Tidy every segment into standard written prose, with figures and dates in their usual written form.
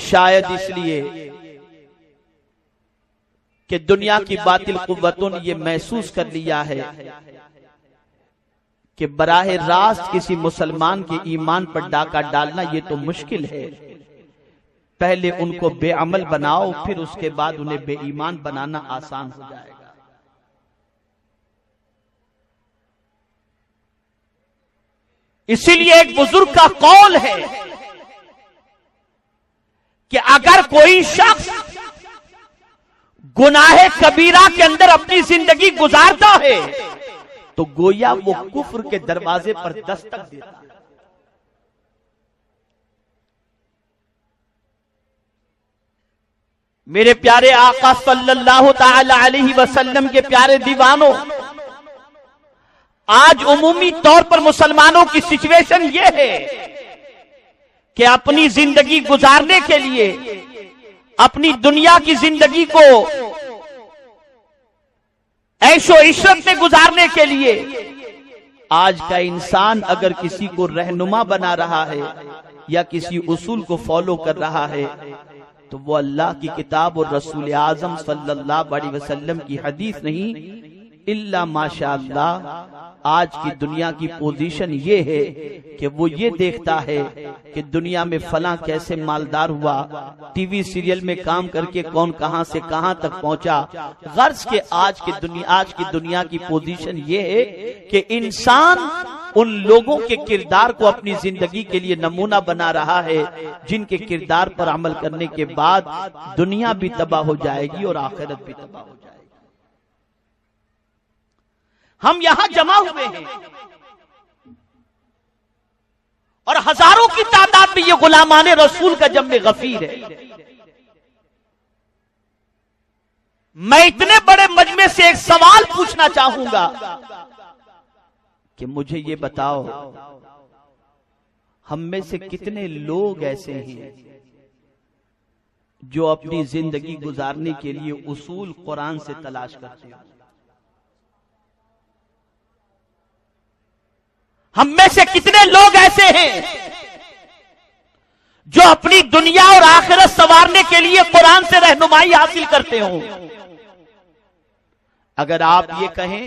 شاید اس لیے کہ دنیا کی باطل قوتوں نے یہ محسوس کر لیا ہے کہ براہ راست کسی مسلمان کے ایمان پر ڈاکہ ڈالنا یہ تو مشکل ہے، پہلے ان کو بے عمل بناؤ، پھر اس کے بعد انہیں بے ایمان بنانا آسان ہو جائے گا۔ اسی لیے ایک بزرگ کا قول ہے کہ اگر کوئی شخص گناہ کبیرہ کے اندر اپنی زندگی گزارتا ہے تو گویا وہ کفر کے دروازے پر دستک دیتا ہے۔ میرے پیارے آقا صلی اللہ تعالی علیہ وسلم کے پیارے دیوانوں، آج عمومی طور پر مسلمانوں کی سچویشن یہ ہے کہ اپنی زندگی گزارنے کے لیے، اپنی دنیا کی زندگی کو عیش و عشرت میں گزارنے کے لیے آج کا انسان اگر کسی کو رہنما بنا رہا ہے یا کسی اصول کو فالو کر رہا ہے تو وہ اللہ کی کتاب اور رسول اعظم صلی اللہ علیہ وسلم کی حدیث نہیں، الا ماشاء اللہ آج کی دنیا کی پوزیشن یہ ہے کہ وہ یہ دیکھتا ہے کہ دنیا میں فلاں کیسے مالدار ہوا، ٹی وی سیریل میں کام کر کے کون کہاں سے کہاں تک پہنچا۔ غرض کہ آج کی دنیا کی پوزیشن یہ ہے کہ انسان ان لوگوں کے کردار کو اپنی زندگی کے لیے نمونہ بنا رہا ہے جن کے کردار پر عمل کرنے کے بعد دنیا بھی تباہ ہو جائے گی اور آخرت بھی تباہ ہو جائے گی۔ ہم یہاں جمع ہوئے ہیں اور ہزاروں کی تعداد میں یہ غلامان رسول کا جمع غفیر ہے۔ میں اتنے بڑے مجمع سے ایک سوال پوچھنا چاہوں گا کہ مجھے یہ بتاؤ، ہم میں سے کتنے لوگ ایسے ہیں جو اپنی زندگی گزارنے کے لیے اصول قرآن سے تلاش کرتے ہیں؟ ہم میں سے کتنے لوگ ایسے ہیں جو اپنی دنیا اور آخرت سنوارنے کے لیے قرآن سے رہنمائی حاصل کرتے ہوں؟ اگر آپ یہ کہیں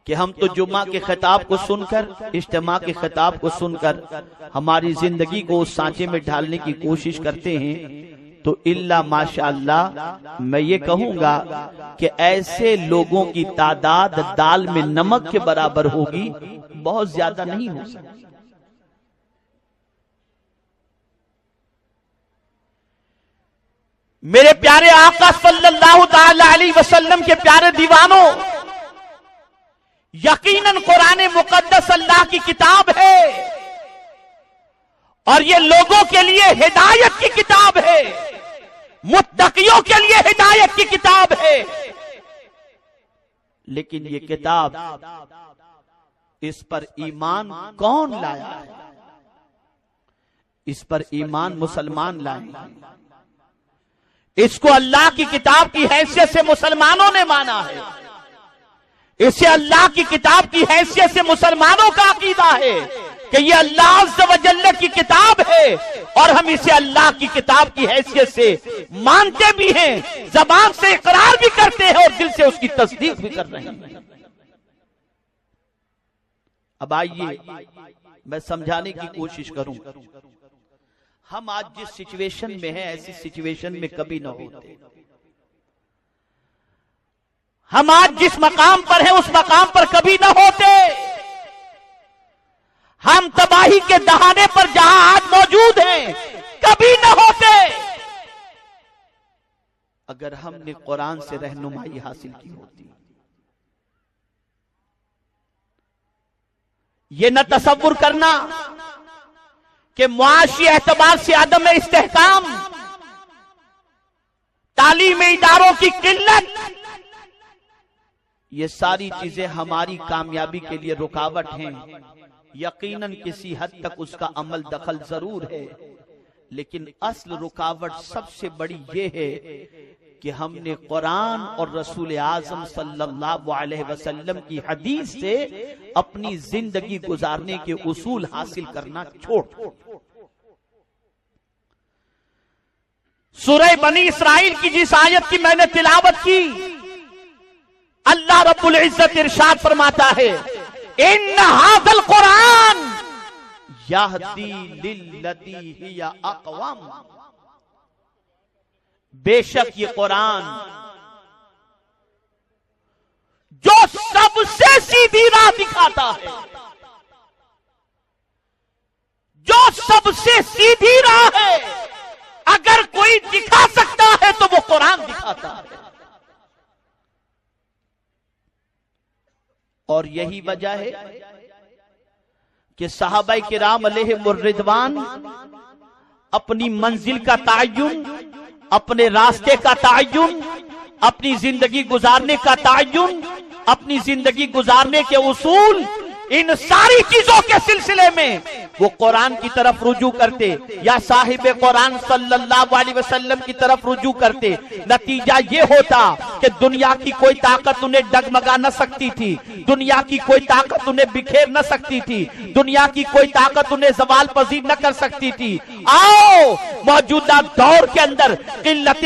کہ ہم تو جمعہ کے خطاب کو سن کر، اجتماع کے خطاب کو سن کر ہماری زندگی کو اس سانچے میں ڈھالنے کی کوشش کرتے ہیں، تو الا ماشاءاللہ میں یہ کہوں گا کہ ایسے لوگوں کی تعداد دال میں نمک کے برابر ہوگی، بہت زیادہ نہیں ہو سکتی۔ میرے پیارے آقا صلی اللہ تعالی علیہ وسلم کے پیارے دیوانوں، یقیناً قرآن مقدس اللہ کی کتاب ہے اور یہ لوگوں کے لیے ہدایت کی کتاب ہے، متقیوں کے لیے ہدایت کی کتاب ہے، لیکن یہ کتاب، اس پر ایمان کون لایا ہے؟ اس پر ایمان مسلمان لائے۔ اس کو اللہ کی کتاب کی حیثیت سے مسلمانوں نے مانا ہے، اسے اللہ کی کتاب کی حیثیت سے مسلمانوں کا عقیدہ ہے کہ یہ اللہ عز و جل کی کتاب ہے اور ہم اسے اللہ کی کتاب کی حیثیت سے مانتے بھی ہیں، زبان سے اقرار بھی کرتے ہیں اور دل سے اس کی تصدیق بھی کر رہے ہیں۔ اب آئیے میں سمجھانے کی کوشش کروں، ہم آج جس سچویشن میں ہیں ایسی سچویشن میں کبھی نہ ہوتے۔ ہم آج جس مقام پر ہیں اس مقام پر کبھی نہ ہوتے۔ ہم تباہی کے دہانے پر جہاں آج موجود ہیں کبھی نہ ہوتے اگر ہم نے قرآن سے رہنمائی حاصل کی ہوتی۔ یہ نہ تصور کرنا کہ معاشی اعتبار سے عدم استحکام، تعلیمی اداروں کی قلت، یہ ساری چیزیں ہماری کامیابی کے لیے رکاوٹ ہیں۔ یقیناً کسی حد تک اس کا عمل دخل ضرور ہے، لیکن اصل رکاوٹ سب سے بڑی یہ ہے کہ ہم نے قرآن اور رسول اعظم صلی اللہ علیہ وسلم کی حدیث سے اپنی زندگی گزارنے کے اصول حاصل کرنا چھوڑ۔ سورہ بنی اسرائیل کی جس آیت کی میں نے تلاوت کی، اللہ رب العزت ارشاد فرماتا ہے ان ھذا القرآن یہدی للتی ہی اقوم، بے شک یہ قرآن جو سب سے سیدھی راہ دکھاتا ہے، جو سب سے سیدھی راہ ہے، اگر کوئی دکھا سکتا ہے تو وہ قرآن دکھاتا ہے۔ اور یہی وجہ ہے کہ صحابہ کرام علیہم الرضوان اپنی منزل کا تعین، اپنے راستے کا تعین، اپنی زندگی گزارنے کا تعین، اپنی زندگی گزارنے کے اصول، ان ساری چیزوں کے سلسلے میں وہ قرآن کی طرف رجوع کرتے یا صاحب قرآن صلی اللہ علیہ وسلم کی طرف رجوع کرتے۔ نتیجہ یہ ہوتا کہ دنیا کی کوئی طاقت انہیں ڈگمگا نہ سکتی تھی، دنیا کی کوئی طاقت انہیں بکھیر نہ سکتی تھی، دنیا کی کوئی طاقت انہیں زوال پذیر نہ کر سکتی تھی۔ آؤ موجودہ دور کے اندر قلت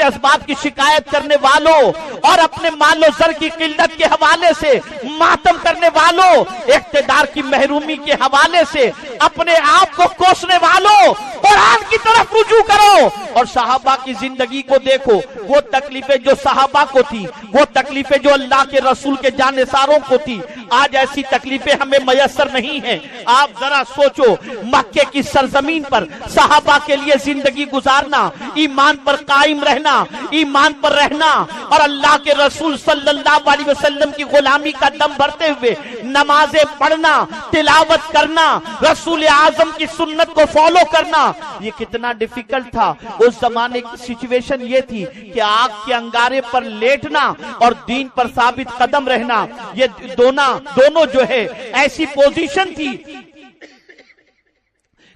اسباب کی شکایت کرنے والوں اور اپنے مال و زر کی قلت کے حوالے سے ماتم کرنے والوں، اقتدار کی محرومی کے حوالے سے اپنے آپ کو کوسنے والوں، قرآن کی طرف رجوع کرو اور صحابہ کی زندگی کو دیکھو۔ وہ تکلیفیں جو صحابہ کو تھی، وہ تکلیفیں جو اللہ کے رسول کے جانثاروں کو تھی، آج ایسی تکلیفیں ہمیں میسر نہیں ہیں۔ آپ ذرا سوچو، مکے کی سرزمین پر صحابہ کے لیے زندگی گزارنا، ایمان پر قائم رہنا، ایمان پر رہنا اور اللہ کے رسول صلی اللہ علیہ وسلم کی غلامی کا دم بھرتے ہوئے نمازیں پڑھنا، تلاوت کرنا، رسول اعظم کی سنت کو فالو کرنا، یہ کتنا ڈیفیکلٹ تھا۔ اس زمانے کی سچویشن یہ تھی کہ آگ کے انگارے پر لیٹنا اور دین پر ثابت قدم رہنا، یہ دونوں جو ہے ایسی پوزیشن تھی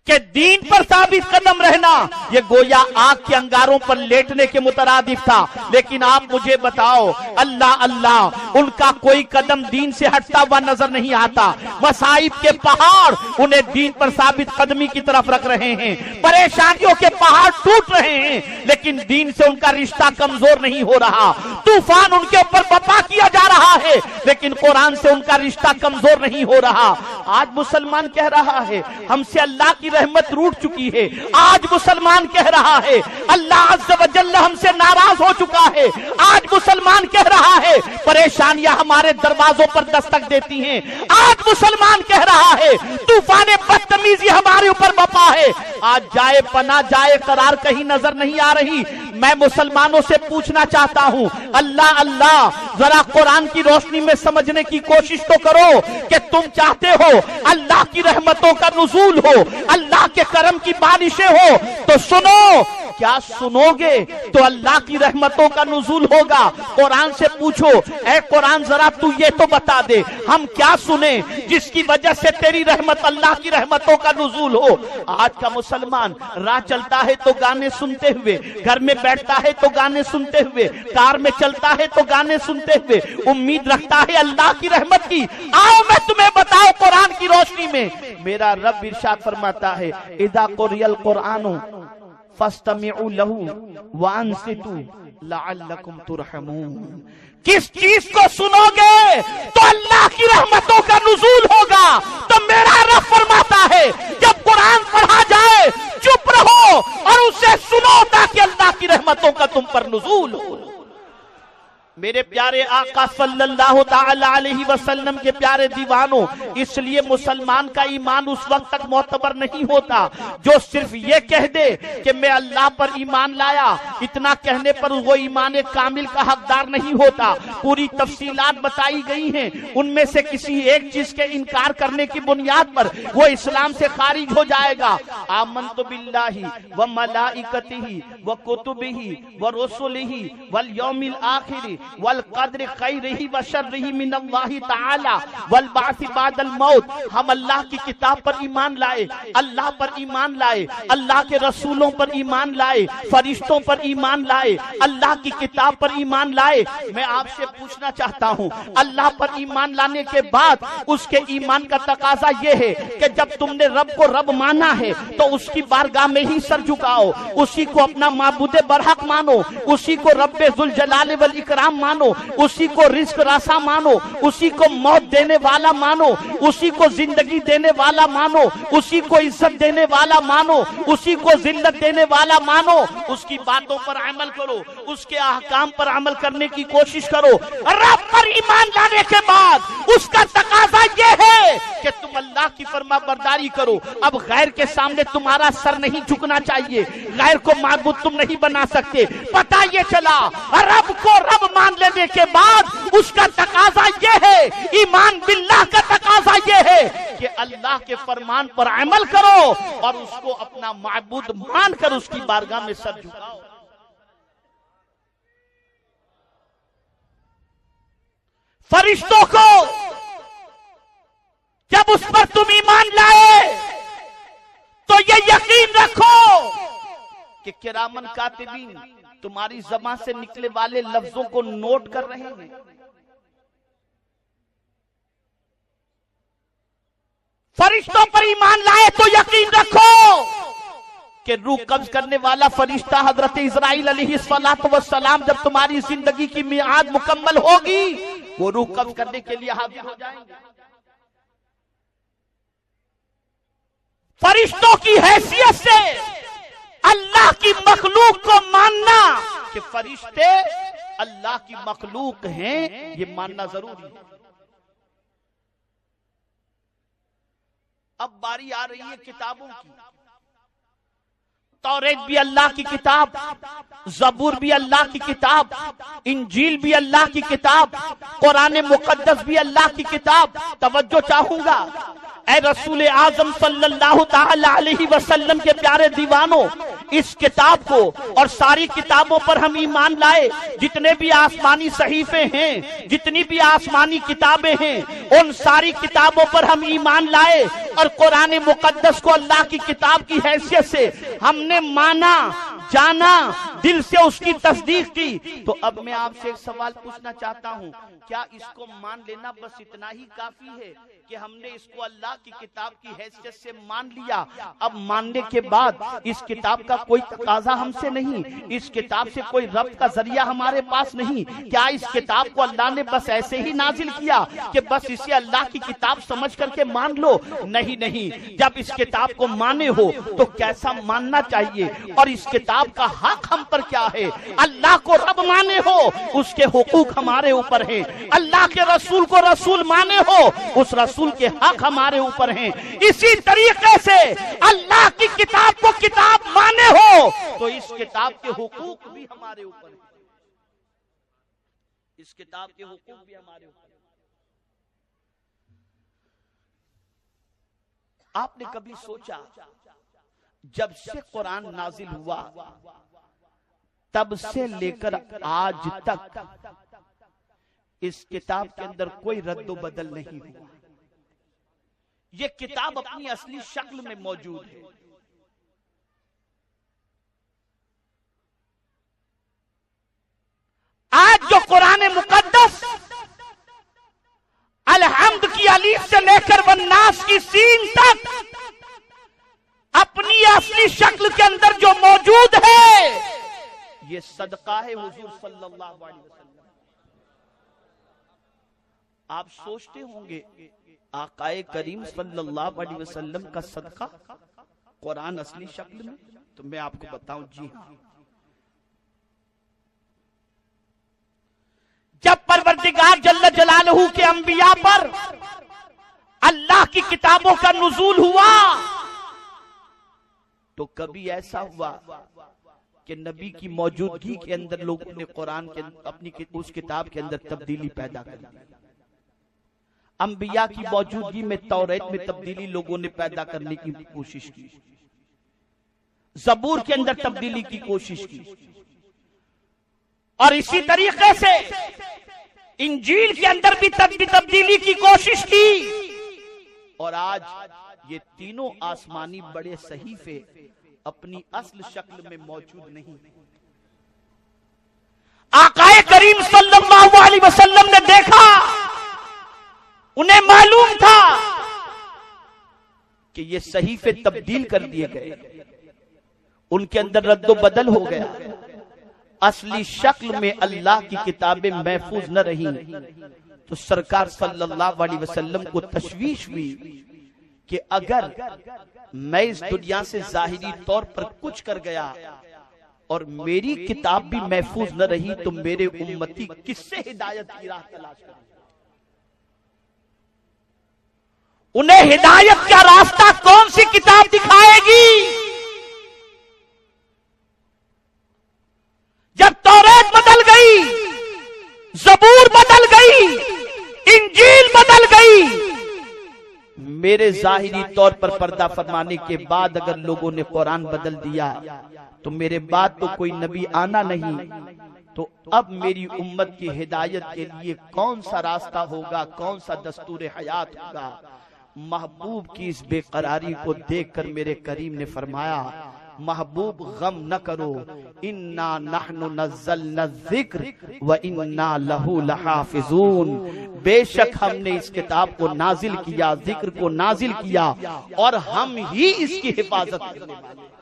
کہ دین پر ثابت قدم رہنا یہ گویا آگ کے انگاروں پر لیٹنے کے مترادف تھا۔ لیکن آپ مجھے بتاؤ، اللہ ان کا کوئی قدم دین سے ہٹتا ہوا نظر نہیں آتا۔ مصائب کے پہاڑ انہیں دین پر ثابت قدمی کی طرف رکھ رہے ہیں، پریشانیوں کے پہاڑ ٹوٹ رہے ہیں، لیکن دین سے ان کا رشتہ کمزور نہیں ہو رہا۔ طوفان ان کے اوپر برپا کیا جا رہا ہے، لیکن قرآن سے ان کا رشتہ کمزور نہیں ہو رہا۔ آج مسلمان کہہ رہا ہے ہم سے اللہ کی رحمت روٹ چکی ہے، آج مسلمان کہہ رہا ہے اللہ عز و جل ہم سے ناراض ہو چکا ہے، آج مسلمان کہہ رہا ہے پریشانیاں ہمارے دروازوں پر دستک دیتی ہیں، آج مسلمان کہہ رہا ہے طوفان بدتمیزی ہمارے اوپر بپا ہے، آج جائے پناہ جائے قرار کہیں نظر نہیں آ رہی۔ میں مسلمانوں سے پوچھنا چاہتا ہوں، اللہ ذرا قرآن کی روشنی میں سمجھنے کی کوشش تو کرو کہ تم چاہتے ہو اللہ کی رحمتوں کا نزول ہو، اللہ کے کرم کی بارشیں ہو، تو سنو، کیا سنو گے تو اللہ کی رحمتوں کا نزول ہوگا۔ قرآن سے پوچھو، اے قرآن ذرا تو یہ تو بتا دے ہم کیا سنیں جس کی وجہ سے تیری رحمت اللہ کی رحمتوں کا نزول ہو۔ آج کا مسلمان راہ چلتا ہے تو گانے سنتے ہوئے، گھر میں بیٹھتا ہے تو گانے سنتے ہوئے، کار میں چلتا ہے تو گانے سنتے ہوئے امید رکھتا ہے اللہ کی رحمت کی۔ آؤ میں تمہیں بتاؤ قرآن کی روشنی میں میرا رب ارشاد فرماتا ہے اذا قرئ القرآن فاستمعوا له وانصتوا لعلكم ترحمون۔ کس چیز کو سنو گے تو اللہ کی رحمتوں کا نزول ہوگا، تو میرا رب فرماتا ہے جب قرآن پڑھا جائے چپ رہو اور اسے سنو تاکہ اللہ کی رحمتوں کا تم پر نزول ہو۔ میرے پیارے آقا صلی اللہ تعالی علیہ وسلم کے پیارے دیوانوں، اس لیے مسلمان کا ایمان اس وقت تک معتبر نہیں ہوتا جو صرف یہ کہہ دے کہ میں اللہ پر ایمان لایا، اتنا کہنے پر وہ ایمان کامل کا حقدار نہیں ہوتا۔ پوری تفصیلات بتائی گئی ہیں، ان میں سے کسی ایک چیز کے انکار کرنے کی بنیاد پر وہ اسلام سے خارج ہو جائے گا۔ آمنت باللہ و ملائکتہ و کتبہ و رسلہ والیوم الآخر والقدر خیرہ وشرہ من اللہ تعالی والبعث بعد الموت. ہم اللہ کی کتاب پر ایمان لائے, اللہ پر ایمان لائے, اللہ کے رسولوں پر ایمان لائے, فرشتوں پر ایمان لائے, اللہ کی کتاب پر ایمان لائے. میں آپ سے پوچھنا چاہتا ہوں, اللہ پر ایمان لانے کے بعد اس کے ایمان کا تقاضا یہ ہے کہ جب تم نے رب کو رب مانا ہے تو اس کی بارگاہ میں ہی سر جھکاؤ, اسی کو اپنا معبود برحق مانو, اسی کو رب ذوالجلال والاکرام مانو, اسی کو رزق رسا مانو, اسی کو موت دینے والا مانو, اسی کو زندگی دینے والا مانو, اسی کو عزت دینے والا مانو, اسی کو ذلت دینے والا مانو. اس کی باتوں پر عمل کرو, اس کے احکام پر عمل کرنے کی کوشش کرو. رب پر ایمان لانے کے بعد اس کا تقاضا یہ ہے کہ تم اللہ کی فرما برداری کرو. اب غیر کے سامنے تمہارا سر نہیں جھکنا چاہیے, غیر کو معبود تم نہیں بنا سکتے. پتہ یہ چلا رب کو رب مان لینے کے بعد اس کا تقاضا یہ ہے, ایمان باللہ کا تقاضا یہ ہے کہ اللہ کے فرمان پر عمل کرو اور اس کو اپنا معبود مان کر اس کی بارگاہ میں سر جھکاؤ. فرشتوں کو جب اس پر تم ایمان لائے تو یہ یقین رکھو کہ کرامن کاتبین تمہاری زبان سے نکلے والے لفظوں کو نوٹ کر رہے ہیں. فرشتوں پر ایمان لائے تو یقین رکھو کہ روح قبض کرنے والا فرشتہ حضرت اسرائیل علیہ السلام جب تمہاری زندگی کی میعاد مکمل ہوگی وہ روح قبض کرنے کے لیے حاضر ہو جائیں گے. فرشتوں کی حیثیت سے اللہ کی مخلوق کو ماننا کہ فرشتے اللہ کی مخلوق ہیں یہ ماننا ضروری ہے. اب باری آ رہی ہے کتابوں کی. توریت بھی اللہ کی کتاب, زبور بھی اللہ کی کتاب, انجیل بھی اللہ کی کتاب, قرآن مقدس بھی اللہ کی کتاب. توجہ چاہوں گا اے رسول اعظم صلی اللہ تعالی علیہ وسلم کے پیارے دیوانوں, اس کتاب کو اور ساری کتابوں پر ہم ایمان لائے. جتنے بھی آسمانی صحیفے ہیں, جتنی بھی آسمانی کتابیں ہیں, ان ساری کتابوں پر ہم ایمان لائے اور قرآن مقدس کو اللہ کی کتاب کی حیثیت سے ہم نے مانا, جانا, دل سے اس کی تصدیق کی. تو اب میں آپ سے ایک سوال پوچھنا چاہتا ہوں, کیا اس کو مان لینا بس اتنا ہی کافی ہے کہ ہم نے اس کو اللہ کی کتاب کی حیثیت سے مان لیا, اب ماننے کے بعد اس کتاب کا کوئی تقاضا ہم سے نہیں, اس کتاب سے کوئی ربط کا ذریعہ ہمارے پاس نہیں؟ کیا اس کتاب کو اللہ نے بس ایسے ہی نازل کیا کہ بس اسے اللہ کی کتاب سمجھ کر کے مان لو؟ نہیں نہیں, جب اس کتاب کو مانے ہو تو کیسا ماننا چاہیے اور اس کتاب کا حق ہم پر کیا ہے. اللہ کو رب مانے ہو اس کے حقوق ہمارے اوپر ہیں, اللہ کے رسول کو رسول مانے ہو اس رسول کے حق ہمارے اوپر ہیں. اسی طریقے سے اللہ کی کتاب کو کتاب مانے ہو تو اس کتاب کے حقوق بھی ہمارے اوپر ہیں, اس کتاب کے حقوق بھی ہمارے اوپر ہیں. آپ نے کبھی سوچا جب سے قرآن نازل ہوا تب سے لے کر آج تک اس کتاب کے اندر کوئی رد و بدل نہیں ہوا؟ یہ کتاب اپنی اصلی شکل میں موجود ہے. آج جو قرآن مقدس الحمد کی الف سے لے کر والناس کی سین تک اپنی اصلی شکل کے اندر جو موجود ہے یہ صدقہ ہے حضور صلی اللہ علیہ وسلم. آپ سوچتے ہوں گے آقائے کریم صلی اللہ علیہ وسلم کا صدقہ قرآن اصلی شکل میں؟ تو میں آپ کو بتاؤں, جی ہاں. جب پروردگار جل جلالہ کے انبیاء پر اللہ کی کتابوں کا نزول ہوا تو کبھی ایسا ہوا کہ نبی کی موجودگی کے اندر لوگوں نے قرآن کے اپنی اس کتاب کے اندر تبدیلی پیدا کر دی؟ انبیاء کی موجودگی میں توریت میں تبدیلی لوگوں نے پیدا کرنے کی کوشش کی, زبور کے اندر تبدیلی کی کوشش کی. اور اسی طریقے سے انجیل کے اندر بھی تبدیلی کی کوشش کی، اور آج یہ تینوں آسمانی بڑے صحیفے اپنی اصل شکل میں موجود نہیں۔ آقا کریم صلی اللہ علیہ وسلم نے دیکھا، انہیں معلوم تھا کہ یہ صحیفے تبدیل کر دیے گئے، ان کے اندر رد و بدل ہو گیا، اصلی شکل میں اللہ کی کتابیں محفوظ نہ رہی۔ تو سرکار صلی اللہ علیہ وسلم کو تشویش ہوئی کہ اگر میں اس دنیا سے ظاہری طور پر کچھ کر گیا اور میری کتاب بھی محفوظ نہ رہی تو میرے امتی کس سے ہدایت کی راہ تلاش کریں؟ انہیں ہدایت کا راستہ کون سی کتاب دکھائے گی؟ جب توریت بدل گئی، زبور بدل گئی، انجیل بدل گئی، میرے ظاہری طور پر پردہ فرمانے کے بعد اگر لوگوں نے قرآن بدل دیا تو میرے بعد تو کوئی نبی آنا نہیں، تو اب میری امت کی ہدایت کے لیے کون سا راستہ ہوگا، کون سا دستور حیات ہوگا؟ محبوب کی اس بے قراری کو دیکھ کر میرے کریم نے فرمایا، محبوب غم نہ کرو، انا نحن نزلنا الذکر وانا لہ لحافظون، بے شک ہم نے اس کتاب کو نازل کیا، ذکر کو نازل کیا، اور ہم ہی اس کی حفاظت کرنے والے۔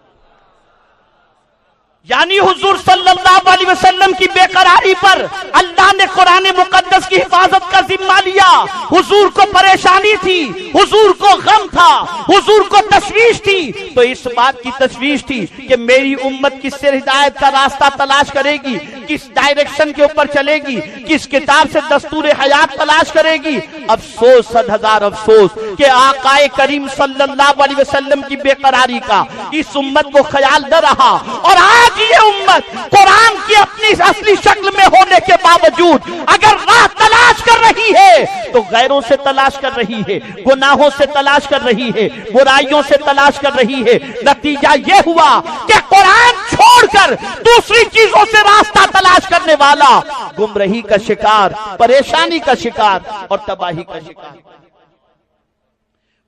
یعنی حضور صلی اللہ علیہ وسلم کی بے قراری پر اللہ نے قرآن مقدس کی حفاظت کا ذمہ لیا۔ حضور کو پریشانی تھی، حضور کو غم تھا، حضور کو تشویش تھی، تو اس بات کی تشویش تھی کہ میری امت کس سے ہدایت کا راستہ تلاش کرے گی، کس ڈائریکشن کے اوپر چلے گی، کس کتاب سے دستور حیات تلاش کرے گی۔ افسوس، صد ہزار افسوس کہ آقا کریم صلی اللہ علیہ وسلم کی بے قراری کا اس امت کو خیال نہ رہا، اور آج یہ امت قرآن کی اپنی اصلی شکل میں ہونے کے باوجود اگر راہ تلاش کر رہی ہے تو غیروں سے تلاش کر رہی ہے، گناہوں سے تلاش کر رہی ہے، برائیوں سے تلاش کر رہی ہے۔ نتیجہ یہ ہوا کہ قرآن چھوڑ کر دوسری چیزوں سے راستہ تلاش کرنے والا گمراہی کا شکار، پریشانی کا شکار اور تباہی کا شکار۔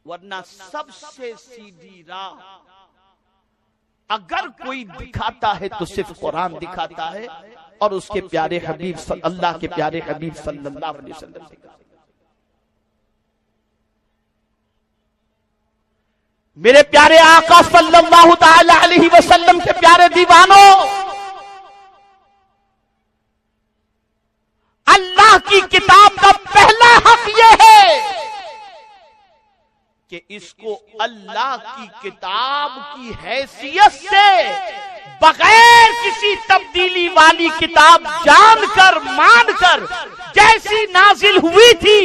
ورنہ سب سے سیدھی راہ اگر کوئی دکھاتا ہے تو صرف قرآن دکھاتا ہے، اور اس کے پیارے حبیب اللہ کے پیارے حبیب صلی اللہ علیہ وسلم دکھاتا ہے۔ میرے پیارے آقا صلی اللہ تعالی علیہ وسلم کے پیارے دیوانوں، اللہ کی کتاب کا پہلا حق یہ ہے کہ اس کو اللہ کی کتاب کی حیثیت سے بغیر کسی تبدیلی والی کتاب جان کر مان کر جیسی نازل ہوئی تھی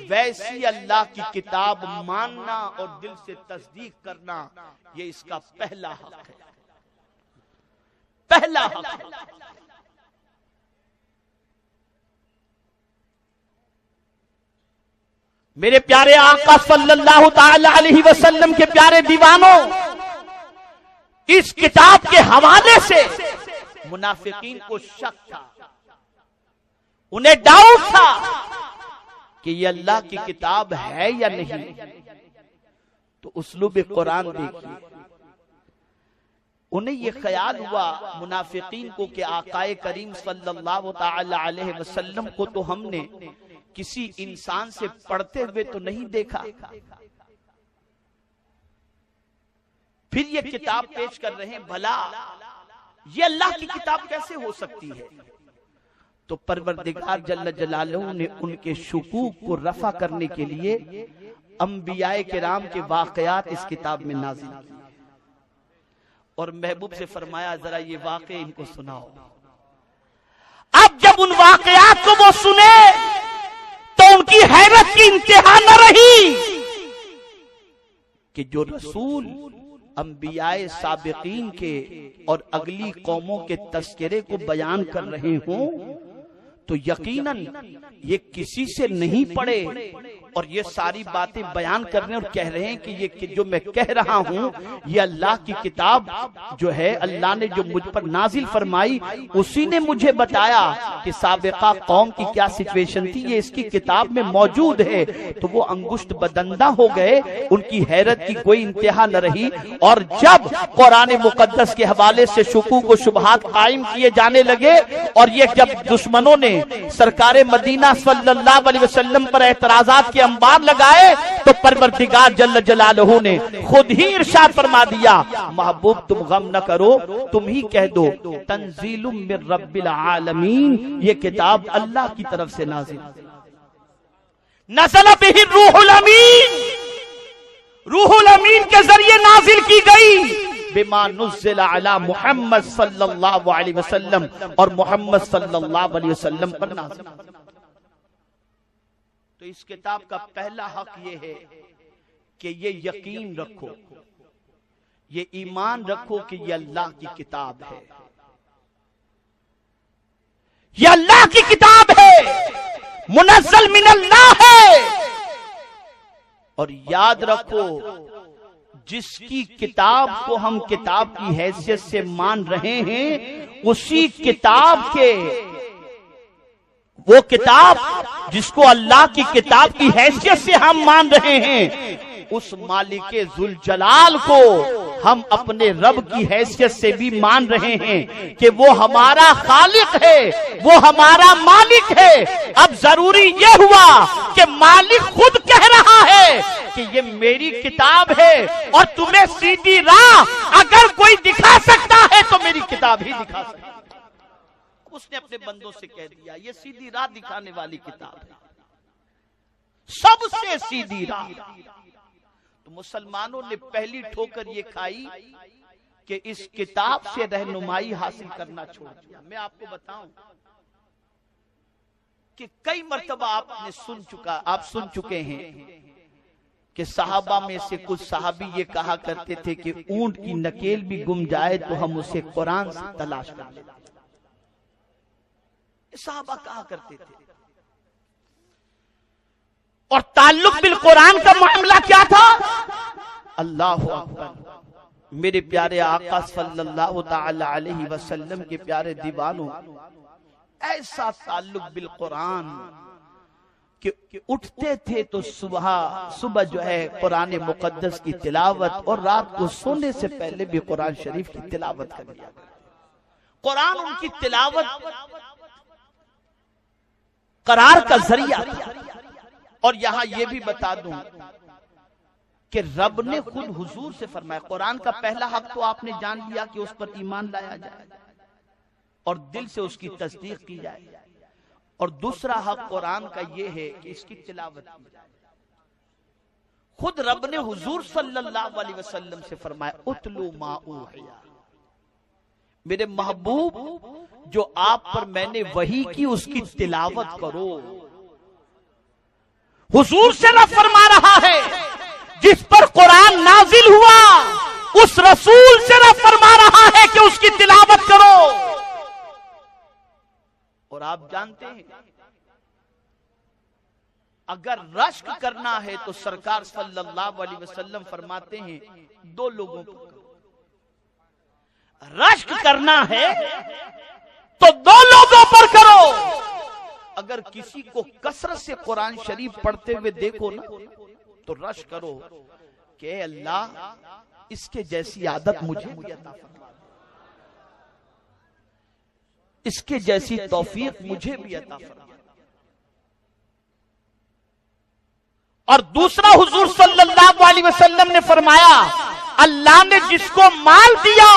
ویسی اللہ کی کتاب ماننا اور دل سے تصدیق کرنا، یہ اس کا پہلا حق ہے، پہلا حق ہے۔ میرے پیارے آقا صلی اللہ تعالی علیہ وسلم کے پیارے دیوانوں، اس کتاب کے حوالے سے منافقین کو شک تھا، انہیں ڈاؤٹ تھا کہ یہ اللہ کی کتاب ہے یا نہیں۔ تو اسلوب قرآن دیکھیے، انہیں یہ خیال ہوا منافقین کو کہ آقا کریم صلی اللہ تعالی علیہ وسلم کو تو ہم نے کسی انسان سے پڑھتے ہوئے تو نہیں دیکھا، پھر یہ کتاب پیش کر رہے ہیں، بھلا یہ اللہ کی کتاب کیسے ہو سکتی ہے؟ تو پروردگار جل جلالہ نے ان کے شکوک کو رفع کرنے کے لیے انبیاء کرام کے واقعات اس کتاب میں نازل کیے، اور محبوب سے فرمایا ذرا یہ واقعے ان کو سناؤ۔ اب جب ان واقعات کو وہ سنے تو ان کی حیرت کی انتہا نہ رہی کہ جو رسول انبیاء سابقین کے اور اگلی قوموں کے تذکرے کو بیان کر رہے ہوں تو یقیناً یہ کسی سے نہیں پڑھے اور یہ ساری باتیں بیان کر رہے ہیں اور کہہ رہے ہیں کہ یہ جو میں کہہ رہا ہوں یہ اللہ کی کتاب جو ہے اللہ نے جو مجھ پر نازل فرمائی اسی نے مجھے بتایا کہ سابقہ قوم کی کیا سچویشن تھی، یہ اس کی کتاب میں موجود ہے۔ تو وہ انگشت بدندہ ہو گئے، ان کی حیرت کی کوئی انتہا نہ رہی، اور جب قرآن مقدس کے حوالے سے شکوک و شبہات قائم کیے جانے لگے اور یہ جب دشمنوں نے سرکار مدینہ صلی اللہ علیہ وسلم پر اعتراضات کے انبار لگائے تو پروردگار جل جلالہ نے خود ہی ارشاد فرما دیا، محبوب تم غم نہ کرو، تم ہی کہہ دو تنزیل من رب العالمین، یہ کتاب اللہ کی طرف سے نازل نزل بہ الروح الامین، روح الامین کے ذریعے نازل کی گئی، بما نزل علی محمد صلی اللہ علیہ وسلم، اور محمد صلی اللہ علیہ وسلم پر نازل۔ تو اس کتاب کا پہلا حق یہ ہے کہ یہ یقین رکھو، یہ ایمان رکھو کہ یہ اللہ کی کتاب ہے، یہ اللہ کی کتاب ہے، منزل من اللہ ہے۔ اور یاد رکھو جس کی کتاب کو ہم کتاب کی حیثیت سے مان رہے ہیں اسی کتاب کے، وہ کتاب جس کو اللہ کی کتاب کی حیثیت سے ہم مان رہے ہیں اس مالک ذوالجلال کو ہم اپنے رب کی حیثیت سے بھی مان رہے ہیں کہ وہ ہمارا خالق ہے، وہ ہمارا مالک ہے۔ اب ضروری یہ ہوا کہ مالک خود کہہ رہا ہے کہ یہ میری کتاب ہے اور تمہیں سیدھی راہ اگر کوئی دکھا سکتا ہے تو میری کتاب ہی دکھا سکتا ہے۔ اس نے اپنے بندوں سے کہہ دیا یہ سیدھی راہ دکھانے والی کتاب ہے، سب سے سیدھی راہ۔ تو مسلمانوں نے پہلی ٹھوکر یہ کھائی کہ اس کتاب سے رہنمائی حاصل کرنا چھوڑ دیا۔ میں آپ کو بتاؤں کہ کئی مرتبہ آپ سن چکے ہیں کہ صحابہ میں سے کچھ صحابی یہ کہا کرتے تھے کہ اونٹ کی نکیل بھی گم جائے تو ہم اسے قرآن سے تلاش کر لیتے۔ صحابہ کہا کرتے تھے، اور تعلق بالقرآن کا معاملہ کیا تھا؟ اللہ اکبر، میرے پیارے آقا صلی اللہ تعالی علیہ وسلم کے پیارے دیوانوں، ایسا تعلق بالقرآن کہ اٹھتے تھے تو صبح جو ہے قرآن مقدس کی تلاوت، اور رات کو سونے سے پہلے بھی قرآن شریف کی تلاوت کر لیا۔ قرآن ان کی تلاوت قرار کا ذریعہ تھا۔ اور یہاں یہ بھی بتا دوں کہ رب نے خود حضور سے فرمایا، قرآن کا پہلا حق تو آپ نے جان لیا کہ اس پر ایمان لایا جائے اور دل سے اس کی تصدیق کی جائے، اور دوسرا حق قرآن کا یہ ہے کہ اس کی تلاوت کی جائے۔ خود رب نے حضور صلی اللہ علیہ وسلم سے فرمایا اتلو ما اوحی، میرے محبوب جو آپ پر میں نے وحی کی اس کی تلاوت کرو۔ حضور سے رب فرما رہا ہے جس پر قرآن نازل ہوا اس رسول سے رب فرما رہا ہے کہ اس کی تلاوت کرو۔ اور آپ جانتے ہیں اگر رشک کرنا ہے تو سرکار صلی اللہ علیہ وسلم فرماتے ہیں دو لوگوں کو رشک کرنا ہے تو دو لوگوں پر کرو۔ اگر کسی کو کثرت سے قرآن شریف پڑھتے ہوئے دیکھو نا تو رشک کرو کہ اے اللہ اس کے جیسی عادت مجھے عطا فرما، اس کے جیسی توفیق مجھے بھی عطا فرما۔ اور دوسرا حضور صلی اللہ علیہ وسلم نے فرمایا اللہ نے جس کو مال دیا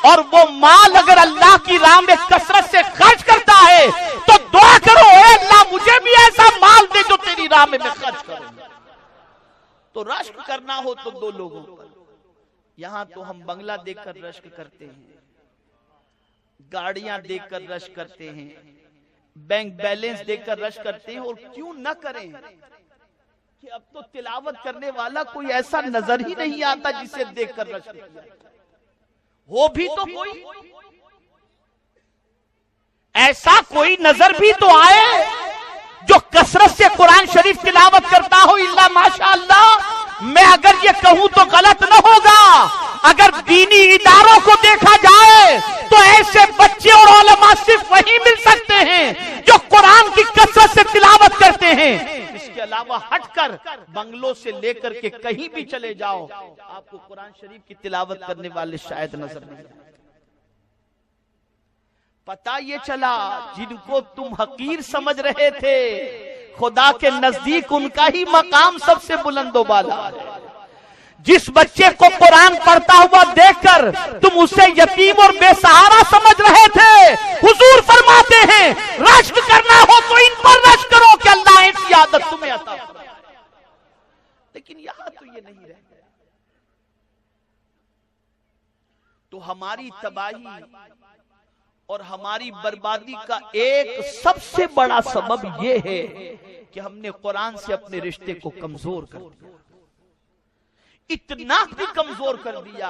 اور وہ مال اگر اللہ کی راہ میں کثرت سے خرچ کرتا ہے تو دعا کرو اے اللہ مجھے بھی ایسا مال دے جو تیری راہ میں خرچ کروں۔ تو رشک کرنا ہو تو دو لوگوں پر۔ یہاں تو ہم بنگلہ دیکھ کر رشک کرتے ہیں، گاڑیاں دیکھ کر رشک کرتے ہیں، بینک بیلنس دیکھ کر رشک کرتے ہیں، اور کیوں نہ کریں کہ اب تو تلاوت کرنے والا کوئی ایسا نظر ہی نہیں آتا جسے دیکھ کر رشک کیا ہو بھی تو کوئی ایسا کوئی نظر بھی تو آئے جو کثرت سے قرآن شریف تلاوت کرتا ہو الا ماشاء اللہ، میں اگر یہ کہوں تو غلط نہ ہوگا، اگر دینی اداروں کو دیکھا جائے تو ایسے بچے اور علماء صرف وہی مل سکتے ہیں جو قرآن کی کثرت سے تلاوت کرتے ہیں۔ اس کے علاوہ ہٹ کر بنگلوں سے لے کر کے کہیں بھی چلے جاؤ، آپ کو قرآن شریف کی تلاوت کرنے والے شاید نظر نہیں آئے۔ پتہ یہ چلا جن کو تم حقیر سمجھ رہے تھے، خدا کے نزدیک ان کا ہی مقام سب سے بلند و بالا ہے۔ جس بچے کو قرآن پڑھتا ہوا دیکھ کر تم اسے یتیم اور بے سہارا سمجھ رہے تھے، حضور فرماتے ہیں رشک کرنا ہو تو ان پر رشک کرو کہ اللہ ایسی عادت تمہیں عطا فرمائے۔ لیکن یہاں تو یہ نہیں رہ گیا۔ تو ہماری تباہی اور ہماری بربادی کا ایک سب سے بڑا سبب یہ ہے کہ ہم نے قرآن سے اپنے رشتے کو کمزور کر دیا، اتنا بھی کمزور کر دیا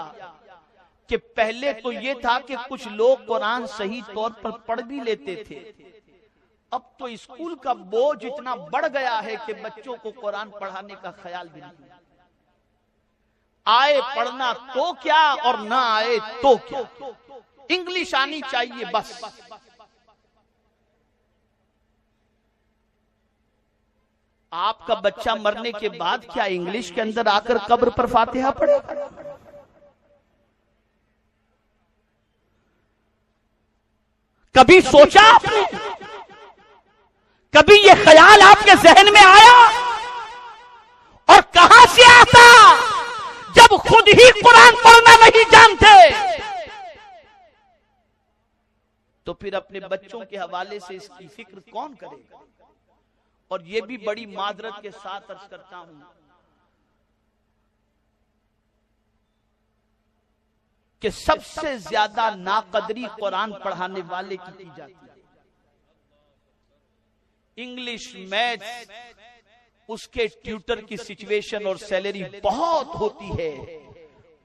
کہ پہلے تو یہ تھا کہ کچھ لوگ قرآن صحیح طور پر پڑھ بھی لیتے تھے، اب تو اسکول کا بوجھ اتنا بڑھ گیا ہے کہ بچوں کو قرآن پڑھانے کا خیال بھی نہیں، آئے پڑھنا تو کیا اور نہ آئے تو کیا، انگلش آنی چاہیے بس۔ آپ کا بچہ مرنے کے بعد کیا انگلش کے اندر آ کر قبر پر فاتحہ پڑھے؟ کبھی سوچا آپ نے؟ کبھی یہ خیال آپ کے ذہن میں آیا؟ اور کہاں سے آتا جب خود ہی قرآن پڑھنا نہیں جانتے؟ تو پھر اپنے بچوں کے حوالے سے اس کی فکر کون کرے گا؟ اور یہ بھی بڑی معذرت کے ساتھ عرض کرتا ہوں کہ سب سے زیادہ ناقدری قرآن پڑھانے والے کی جاتی ہے۔ انگلش، میتھس، اس کے ٹیوٹر کی سچویشن اور سیلری بہت ہوتی ہے،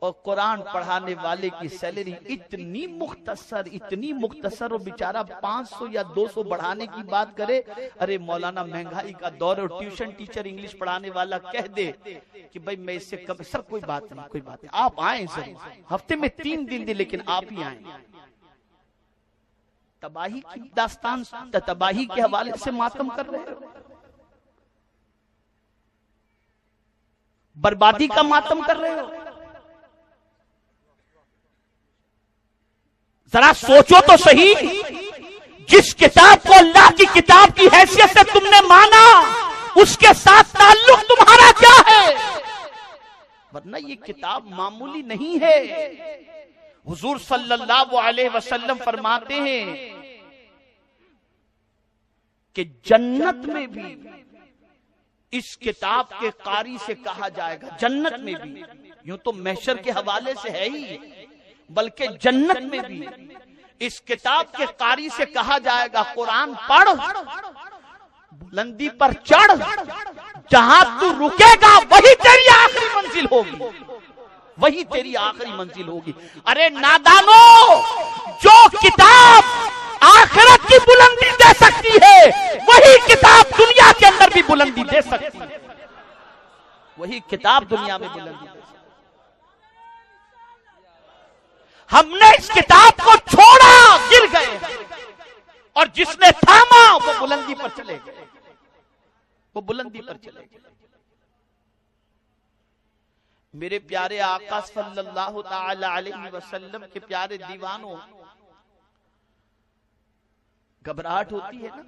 اور قرآن پڑھانے والے کی سیلری اتنی مختصر اور بیچارہ 500 یا 200 بڑھانے کی بات کرے۔ ارے مولانا مہنگائی کا دور اور ٹیوشن ٹیچر انگلش پڑھانے والا کہہ دے کہ بھائی میں اس سے کم، سر کوئی بات نہیں، آپ آئیں ضرور، ہفتے میں 3 دن دے لیکن آپ ہی آئیں۔ تباہی کی داستان، تباہی کے حوالے سے ماتم کر رہے ہو، بربادی کا ماتم کر رہے ہو۔ ذرا سوچو تو صحیح، جس کتاب کو اللہ کی کتاب کی حیثیت سے تم نے مانا اس کے ساتھ تعلق تمہارا کیا ہے؟ ورنہ یہ کتاب معمولی نہیں ہے۔ حضور صلی اللہ علیہ وسلم فرماتے ہیں کہ جنت میں بھی اس کتاب کے قاری سے کہا جائے گا، جنت میں بھی، یوں تو محشر کے حوالے سے ہے ہی، بلکہ جنت میں بھی اس کتاب کے قاری سے کہا جائے گا قرآن پڑھ، بلندی پر چڑھ، جہاں تو رکے گا وہی تیری آخری منزل ہوگی، وہی تیری آخری منزل ہوگی۔ ارے نادانو، جو کتاب آخرت کی بلندی دے سکتی ہے وہی کتاب دنیا کے اندر بھی بلندی دے سکتی ہے، وہی کتاب دنیا میں بلندی دے سکتی ہے۔ ہم نے اس کتاب کو چھوڑا، گر گئے، اور جس نے تھاما وہ بلندی پر چلے گئے، وہ بلندی پر چلے گئے۔ میرے پیارے آقا صلی اللہ تعالی علیہ وسلم کے پیارے دیوانوں، گھبراہٹ ہوتی ہے نا؟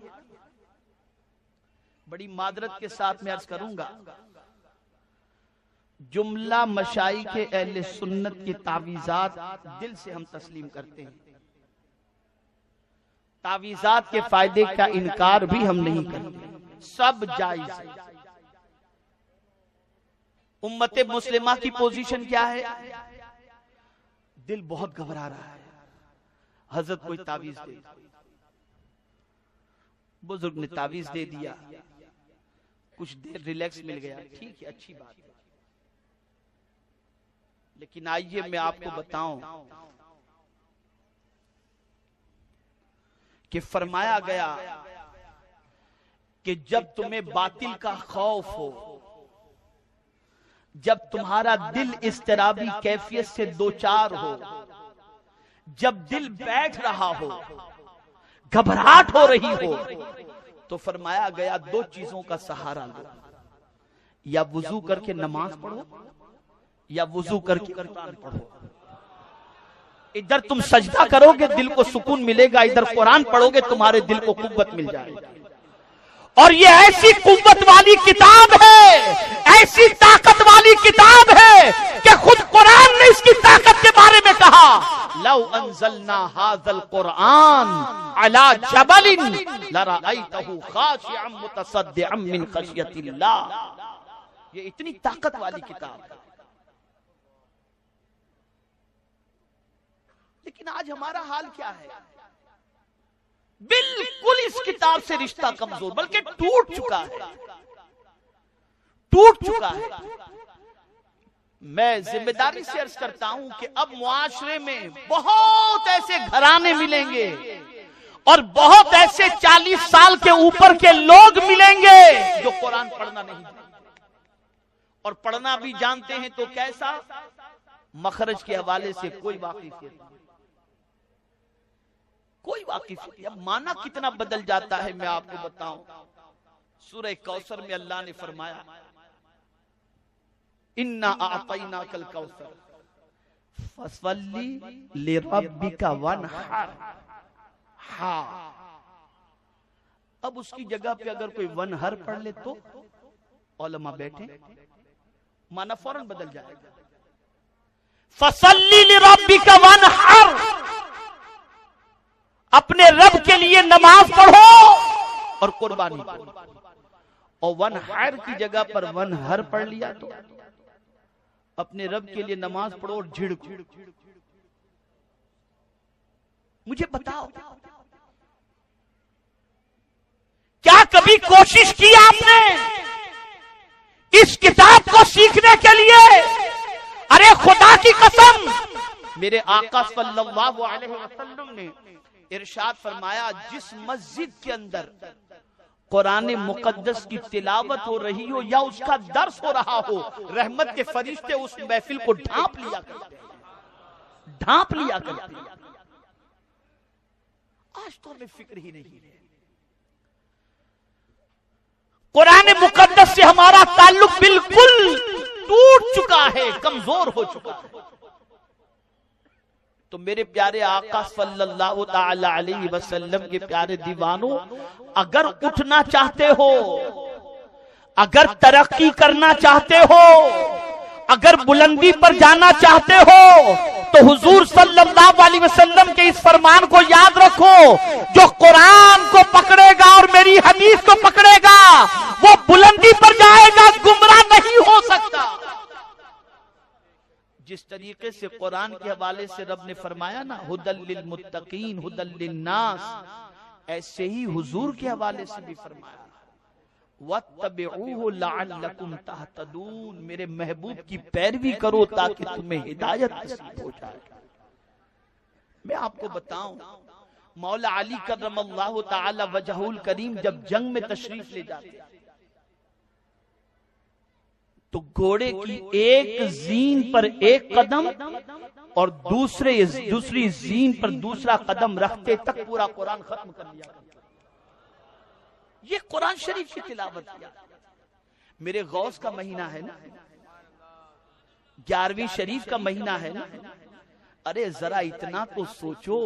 بڑی معذرت کے ساتھ میں عرض کروں گا، جملہ مشائخ اہل سنت کی تعویذات دل سے ہم تسلیم کرتے ہیں، تعویذات کے فائدے کا انکار بھی ہم نہیں کرتے، سب جائز ہے۔ امت مسلمہ کی پوزیشن کیا ہے؟ دل بہت گھبرا رہا ہے، حضرت کوئی تعویذ دے، بزرگ نے تعویذ دے دیا، کچھ دیر ریلیکس مل گیا، ٹھیک ہے، اچھی بات ہے، لیکن آئیے میں آپ کو بتاؤں کہ فرمایا گیا کہ جب تمہیں باطل کا خوف ہو، جب تمہارا دل اضطرابی کیفیت سے دوچار ہو، جب دل بیٹھ رہا ہو، گھبراہٹ ہو رہی ہو، تو فرمایا گیا دو چیزوں کا سہارا لو، یا وضو کر کے نماز پڑھو یا وضو کر کے قرآن پڑھو۔ ادھر تم سجدہ کرو گے دل کو سکون ملے گا، ادھر قرآن پڑھو گے تمہارے دل کو قوت مل جائے گی۔ اور یہ ایسی قوت والی کتاب ہے، ایسی طاقت والی کتاب ہے کہ خود قرآن نے اس کی طاقت کے بارے میں کہا، لو انزلنا هذا القرآن على جبل لرأيته خاشعا متصدعا من خشية الله۔ یہ اتنی طاقت والی کتاب ہے، لیکن آج ہمارا حال کیا ہے؟ بالکل اس کتاب سے رشتہ کمزور، بلکہ ٹوٹ چکا ہے، ٹوٹ چکا ہے۔ میں ذمہ داری سے عرض کرتا ہوں کہ اب معاشرے میں بہت ایسے گھرانے ملیں گے اور بہت ایسے 40 سال کے اوپر کے لوگ ملیں گے جو قرآن پڑھنا نہیں جانتے، اور پڑھنا بھی جانتے ہیں تو کیسا؟ مخرج کے حوالے سے کوئی واقفیت نہیں، کوئی واقفیت نہیں۔ اب معنی کتنا بدل جاتا ہے میں آپ کو بتاؤں۔ سورہ کوثر میں اللہ نے فرمایا اِنَّا أَعْطَيْنَاكَ الْكَوْثَرَ فَصَلِّ لِرَبِّكَ وَانْحَرْ۔ اب اس کی جگہ پہ اگر کوئی ونہر پڑھ لے تو علماء بیٹھے، معنی فوراً بدل جائے گا۔ فَصَلِّ لِرَبِّكَ وَانْحَرْ، اپنے رب کے لیے نماز پڑھو اور قربانی پڑھو۔ اور ونحر کی جگہ پر ونہر پڑھ لیا تو اپنے رب کے لیے نماز پڑھو اور جھڑکو۔ مجھے بتاؤ، کیا کبھی کوشش کی آپ نے اس کتاب کو سیکھنے کے لیے؟ ارے خدا کی قسم، میرے آقا صلی اللہ علیہ وسلم نے ارشاد فرمایا، جس مسجد کے اندر قرآن مقدس کی تلاوت ہو رہی ہو یا اس کا درس ہو رہا ہو، رحمت کے فرشتے اس محفل کو ڈھانپ لیا کرتے ہیں، ڈھانپ لیا کرتے ہیں۔ آج تو ہمیں فکر ہی نہیں ہے۔ قرآن مقدس سے ہمارا تعلق بالکل ٹوٹ چکا ہے، کمزور ہو چکا ہے۔ تو میرے پیارے آقا صلی اللہ تعالی علیہ وسلم کے پیارے دیوانوں، اگر اٹھنا چاہتے ہو، اگر ترقی کرنا چاہتے ہو، اگر بلندی پر جانا چاہتے ہو، تو حضور صلی اللہ علیہ وسلم کے اس فرمان کو یاد رکھو، جو قرآن کو پکڑے گا اور میری حدیث کو پکڑے گا وہ بلندی پر جائے گا، گمراہ نہیں ہو سکتا۔ جس طریقے سے قرآن کے حوالے سے رب نے فرمایا نا، ہدی للمتقین ہدی للناس، ایسے ہی حضور کے حوالے سے بھی فرمایا وَاتَّبِعُوهُ لَعَلَّكُمْ تَهْتَدُونَ، میرے محبوب کی پیروی کرو تاکہ تمہیں ہدایت نصیب ہو جائے۔ میں آپ کو بتاؤں، مولا علی کرم اللہ تعالی وجہہ الکریم جب جنگ میں تشریف لے جاتے تو گھوڑے کی ایک زین پر ایک قدم اور دوسری زین پر دوسرا قدم رکھتے تک پورا قرآن ختم کر لیا۔ یہ قرآن شریف کی تلاوت کیا۔ میرے غوث کا مہینہ ہے نا، 11ویں شریف کا مہینہ ہے نا، ارے ذرا اتنا تو سوچو،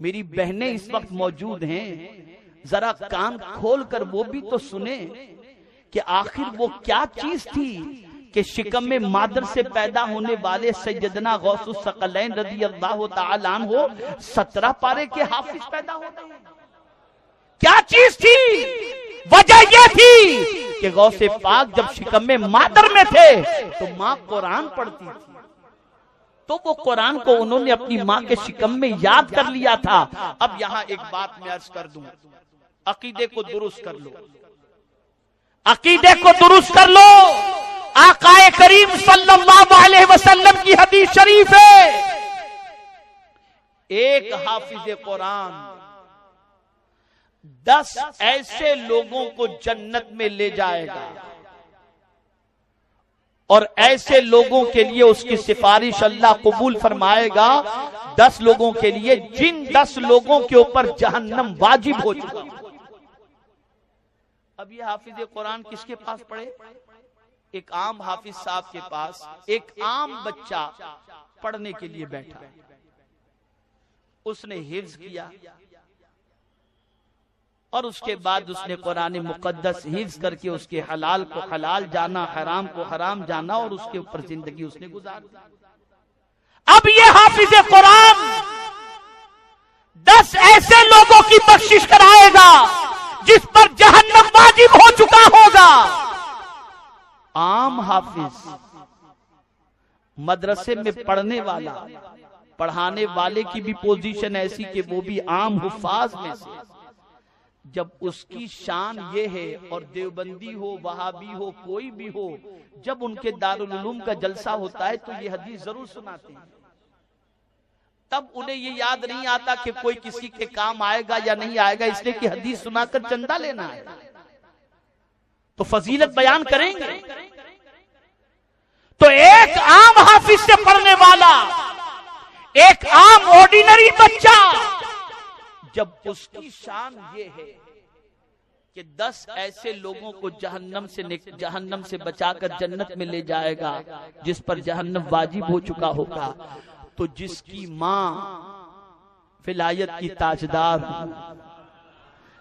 میری بہنیں اس وقت موجود ہیں، ذرا کان کھول کر وہ بھی تو سنیں کہ آخر وہ کیا چیز تھی کہ شکم میں مادر سے پیدا ہونے والے سیدنا غوث الثقلین رضی اللہ تعالی عنہ 17 پارے کے حافظ پیدا ہوتے ہیں۔ کیا چیز تھی؟ وجہ یہ تھی کہ غوث پاک جب شکم میں مادر میں تھے تو ماں قرآن پڑھتی تھی، تو وہ قرآن کو انہوں نے اپنی ماں کے شکم میں یاد کر لیا تھا۔ اب یہاں ایک بات میں عرض کر دوں، عقیدے کو درست کر لو، عقیدے کو درست کر لو۔ آقا کریم صلی اللہ علیہ وسلم کی حدیث شریف ہے، ایک حافظ قرآن 10 ایسے لوگوں کو جنت میں لے جائے گا اور ایسے لوگوں کے لیے اس کی سفارش اللہ قبول فرمائے گا. 10 لوگوں کے لیے جن 10 لوگوں کے اوپر جہنم واجب ہو چکا. اب یہ حافظ قرآن کس کے پاس پڑھے؟ ایک عام حافظ صاحب کے پاس ایک عام بچہ پڑھنے کے لیے بیٹھا. اس نے حفظ کیا اور اس کے بعد اس نے قرآن مقدس حفظ کر کے اس کے حلال کو حلال جانا، حرام کو حرام جانا اور اس کے اوپر زندگی اس نے گزار دی. اب یہ حافظ قرآن 10 ایسے لوگوں کی بخشش کرائے گا جس پر جہنم واجب ہو چکا ہوگا. عام حافظ مدرسے میں پڑھنے والا، پڑھانے والے کی بھی پوزیشن ایسی کہ وہ بھی عام حفاظ میں سے، جب اس کی شان یہ ہے، اور دیوبندی ہو، وہابی ہو، کوئی بھی ہو، جب ان کے دارالعلوم کا جلسہ ہوتا ہے تو یہ حدیث ضرور سناتے ہیں. تب انہیں یہ یاد نہیں آتا کہ کوئی کسی کے کام آئے گا یا نہیں آئے گا، اس لیے کہ حدیث سنا کر چندہ لینا ہے تو فضیلت بیان کریں گے. تو ایک عام حافظ سے پڑھنے والا، ایک عام آرڈینری بچہ، جب اس کی شان یہ ہے کہ 10 ایسے لوگوں کو جہنم سے بچا کر جنت میں لے جائے گا جس پر جہنم واجب ہو چکا ہوگا، تو جس کی ماں ولایت کی تاجدار ہو،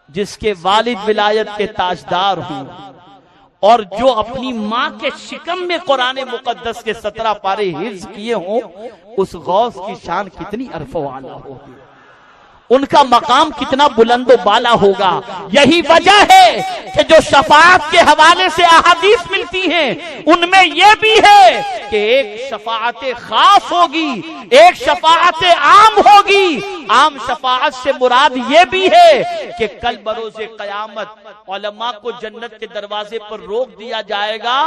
جس کے والد ولایت کے تاجدار ہوں، اور جو اپنی ماں کے شکم میں قرآن مقدس کے 17 پارے حفظ کیے ہوں، اس غوث کی شان کتنی عرف و اعلیٰ ہوگی، ان کا مقام کتنا بلند و بالا ہوگا. یہی وجہ ہے کہ جو شفاعت کے حوالے سے احادیث ملتی ہیں ان میں یہ بھی ہے کہ ایک شفاعت خاص ہوگی، ایک شفاعت عام ہوگی. عام شفاعت سے مراد یہ بھی ہے کہ کل بروز قیامت علماء کو جنت کے دروازے پر روک دیا جائے گا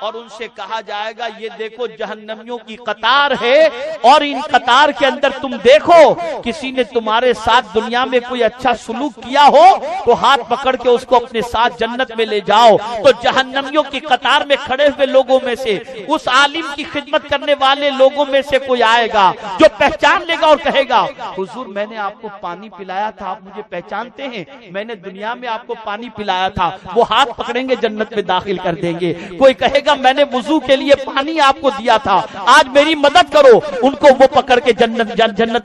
اور ان سے کہا جائے گا یہ دیکھو جہنمیوں کی قطار ہے، اور ان قطار کے اندر تم دیکھو کسی نے تمہارے ساتھ دنیا میں کوئی اچھا سلوک کیا ہو تو ہاتھ پکڑ کے اس کو اپنے ساتھ جنت میں لے جاؤ. تو جہنمیوں کی قطار میں کھڑے ہوئے لوگوں میں سے اس عالم کی خدمت کرنے والے لوگوں میں سے کوئی آئے گا جو پہچان لے گا اور کہے گا حضور میں نے آپ کو پانی پلایا تھا، آپ مجھے پہچانتے ہیں، میں نے دنیا میں آپ کو پانی پلایا تھا. وہ ہاتھ پکڑیں گے جنت میں داخل کر دیں گے. کوئی کہے گا میں نے وضو کے لیے پانی آپ کو دیا تھا، آج میری مدد کرو، ان کو وہ پکڑ کے جنت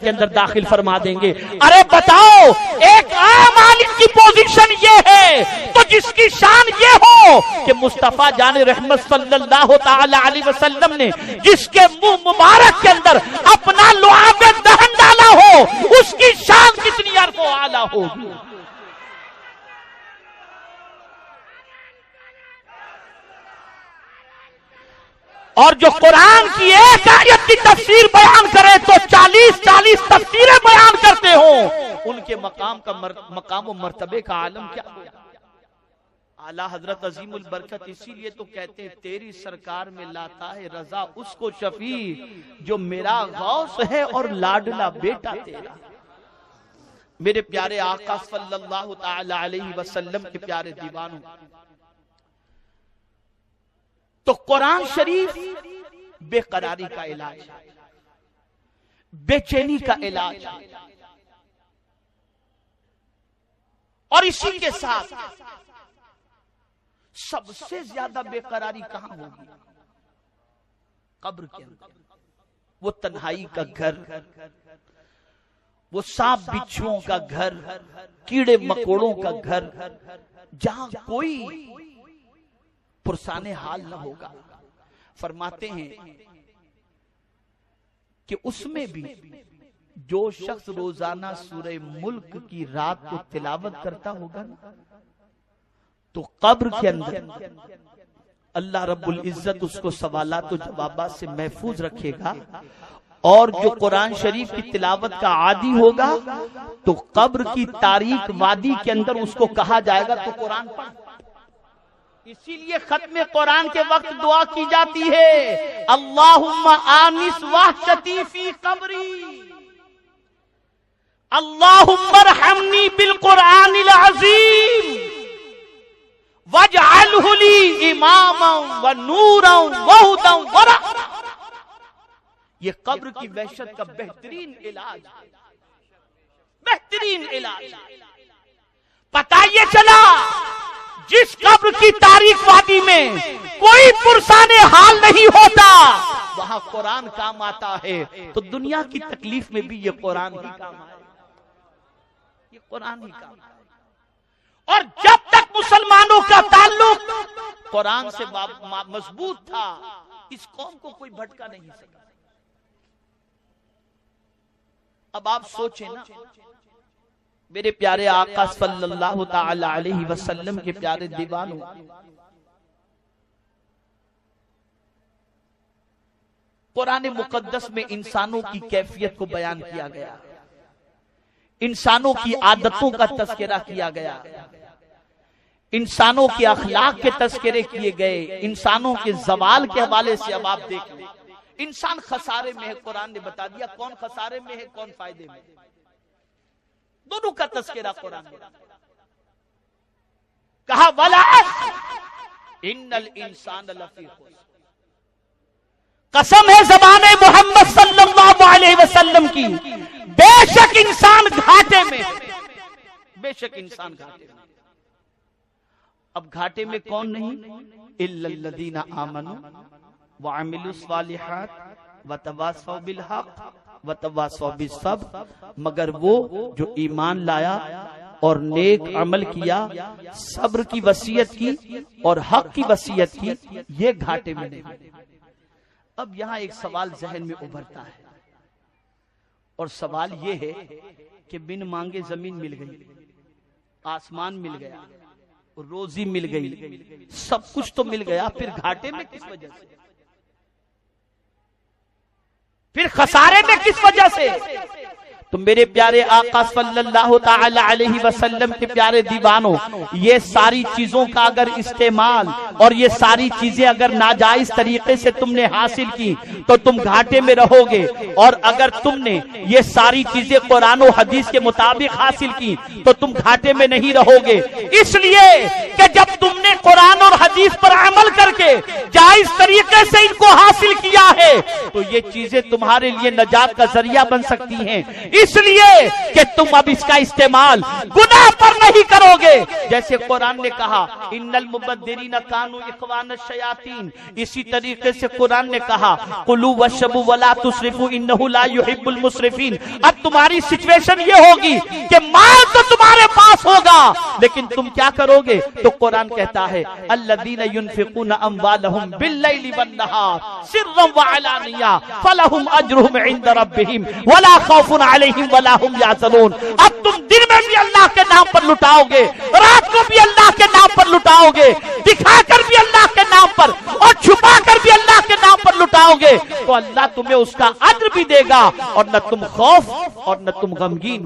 کے اندر داخل فرما دیں گے. ارے بتاؤ، ایک عام عالم کی پوزیشن یہ ہے تو جس کی شان یہ ہو کہ مصطفیٰ جان رحمت صلی اللہ تعالی علیہ وسلم نے جس کے منہ مبارک کے اندر اپنا لعاب دہن ڈالا ہو، اس کی شان کتنی عرف و اعلیٰ ہوگی. اور جو قرآن کی ایک آیت کی تفسیر بیان کرے تو 40 تفسیریں بیان کرتے ہوں، ان کے مقام و مرتبے کا عالم کیا ہو. اعلیٰ حضرت عظیم البرکت اسی لیے تو کہتے ہیں تیری سرکار میں لاتا ہے رضا اس کو شفیع جو میرا غوث ہے اور لاڈلا بیٹا تیرا. میرے پیارے آقا صلی اللہ تعالی علیہ وسلم کے پیارے دیوانوں، تو قرآن شریف بے قراری کا علاج، بے چینی کا علاج، اور اسی کے ساتھ سب سے زیادہ بے قراری کہاں ہوگی؟ قبر کے اندر. وہ تنہائی کا گھر، وہ سانپ بچھوؤں کا گھر، کیڑے مکوڑوں کا گھر، جہاں کوئی پرسان حال نہ ہوگا. فرماتے ہیں کہ اس میں بھی جو شخص روزانہ سورہ ملک کی رات کو تلاوت کرتا ہوگا تو قبر کے اندر اللہ رب العزت اس کو سوالات و جوابات سے محفوظ رکھے گا. اور جو قرآن شریف کی تلاوت کا عادی ہوگا تو قبر کی تاریک وادی کے اندر اس کو کہا جائے گا تو قرآن پڑھ. اسی لیے ختم قرآن کے وقت دعا کی جاتی ہے اللہم آنس وحشتی فی قبری، اللہم ارحمنی بالقرآن العظیم واجعلہ لی اماما ونورا وہدا ورحمہ. یہ قبر کی وحشت کا بہترین علاج ہے، بہترین علاج. پتہ یہ چلا جس قبر کی تاریک وادی میں کوئی پرسان حال نہیں ہوتا وہاں قرآن کام آتا ہے، تو دنیا کی تکلیف میں بھی یہ قرآن ہی کام آئے، یہ قرآن ہی کام آئے. اور جب تک مسلمانوں کا تعلق قرآن سے مضبوط تھا اس قوم کو کوئی بھٹکا نہیں سکا. اب آپ سوچیں نا، میرے پیارے آقا صلی اللہ تعالی علیہ وسلم کے پیارے دیوانوں، قرآن مقدس میں انسانوں کی کیفیت کو بیان کیا گیا، انسانوں کی عادتوں کا تذکرہ کیا گیا، انسانوں کے اخلاق کے تذکرے کیے گئے، انسانوں کے زوال کے حوالے سے. اب آپ دیکھ لیں انسان خسارے میں ہے، قرآن نے بتا دیا کون خسارے میں ہے کون فائدے میں، دونوں کا تذکرہ قرآن نے کہا. وَلَعَصْرِ إِنَّ الْإِنسَانَ لَفِي خُسْرٍ. قسم ہے زبان محمد صلی اللہ علیہ وسلم کی، بے شک انسان گھاٹے میں، بے شک انسان گھاٹے میں. اب گھاٹے میں کون نہیں؟ إِلَّا الَّذِينَ آمَنُوا وَعَمِلُوا الصَّالِحَاتِ وَتَوَاصَوْا بِالْحَقِّ وَتَوَاصَوْا بِالصَّبْرِ، مگر وہ جو ایمان لایا اور نیک عمل کیا، صبر کی وصیت کی اور حق کی وصیت کی، یہ گھاٹے میں نہیں. اب یہاں ایک سوال ذہن میں ابھرتا ہے، اور سوال یہ ہے کہ بن مانگے زمین مل گئی، آسمان مل گیا، روزی مل گئی، سب کچھ تو مل گیا، پھر گھاٹے میں کس وجہ سے؟ پھر خسارے میں کس وجہ سے؟ تو میرے پیارے آقا صلی اللہ تعالی علیہ وسلم کے پیارے دیوانوں، یہ ساری چیزوں کا اگر استعمال اور یہ ساری چیزیں اگر ناجائز طریقے سے تم نے حاصل کی تو تم گھاٹے میں رہو گے، اور اگر تم نے یہ ساری چیزیں قرآن و حدیث کے مطابق حاصل کی تو تم گھاٹے میں نہیں رہو گے. اس لیے کہ جب تم نے قرآن اور حدیث پر عمل کر کے جائز طریقے سے ان کو حاصل کیا ہے تو یہ چیزیں تمہارے لیے نجات کا ذریعہ بن سکتی ہیں، اس لیے کہ تم اب اس کا استعمال گناہ پر نہیں کرو گے. جیسے قرآن نے کہا ان المبذرین کانوا اخوان الشیاطین، اسی طریقے سے قرآن نے کہا کلوا واشربوا ولا تسرفوا انہ لا يحب المسرفین. اب تمہاری سچویشن یہ ہوگی کہ مال تو تمہارے پاس ہوگا لیکن تم کیا کرو گے؟ تو قرآن کہتا ہے الذین ينفقون اموالهم باللیل والنہار سرا وعلانیہ فلہم اجرہم عند ربہم ولا خوف علیہم ولا ہم یحزنون. اب تم دن میں بھی اللہ کے نام پر لٹاؤ گے، رات کو بھی اللہ کے نام پر لٹاؤ گے، دکھا کر بھی اللہ کے نام پر اور چھپا کر بھی اللہ کے نام پر لٹاؤ گے، تو اللہ تمہیں اس کا اجر بھی دے گا، اور نہ تم خوف اور نہ تم غمگین.